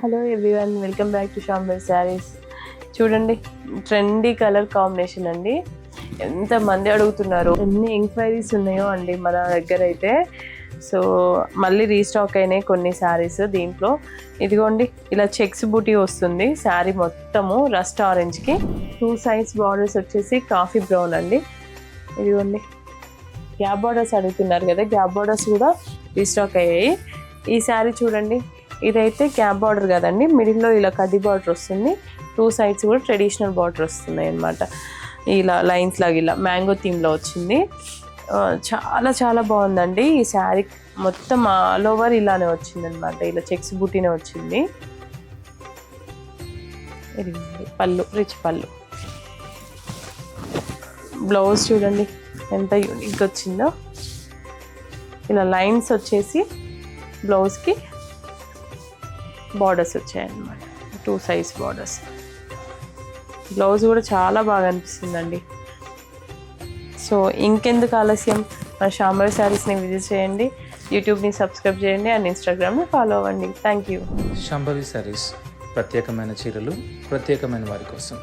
Hello everyone, welcome back to Shambhavi saris. చూడండి, trendy colour combination అండి. ఎంతమంది అడుగుతున్నారు, ఎన్ని ఎంక్వైరీస్ ఉన్నాయో అండి మన దగ్గర అయితే. సో మళ్ళీ రీస్టాక్ అయినాయి కొన్ని శారీస్. దీంట్లో ఇదిగోండి, ఇలా చెక్స్ బూటీ వస్తుంది శారీ మొత్తము. రస్ట్ ఆరెంజ్కి 2 సైడ్స్ బార్డర్స్ వచ్చేసి కాఫీ బ్రౌన్ అండి. ఇదిగోండి, గ్యాప్ బార్డర్స్ అడుగుతున్నారు కదా, గ్యాప్ బార్డర్స్ కూడా రీస్టాక్ అయ్యాయి. ఈ శారీ చూడండి, ఇదైతే క్యాప్ బార్డర్ కదండి, మిడిల్లో ఇలా కడ్డీ బార్డర్ వస్తుంది. 2 సైడ్స్ కూడా ట్రెడిషనల్ బార్డర్ వస్తున్నాయి అన్నమాట. ఇలా లైన్స్ లాగా ఇలా మ్యాంగో థీమ్లో వచ్చింది. చాలా చాలా బాగుందండి ఈ శారీ. మొత్తం ఆల్ ఓవర్ ఇలానే వచ్చింది అనమాట, ఇలా చెక్స్ బూటీనే వచ్చింది. ఇది పళ్ళు, రిచ్ పళ్ళు. బ్లౌజ్ చూడండి ఎంత యూనిక్గా వచ్చిందో. ఇలా లైన్స్ వచ్చేసి బ్లౌజ్కి బార్డర్స్ వచ్చాయన్నమాట, 2 సైజ్ బార్డర్స్. బ్లౌజ్ కూడా చాలా బాగా అనిపిస్తుందండి. సో ఇంకెందుకు ఆలస్యం, మన శాంభవి శారీస్ని విజిట్ చేయండి, యూట్యూబ్ని సబ్స్క్రైబ్ చేయండి అండ్ ఇన్స్టాగ్రామ్ని ఫాలో అవ్వండి. Thank you. శాంభవి శారీస్, ప్రత్యేకమైన చీరలు ప్రత్యేకమైన వారి కోసం.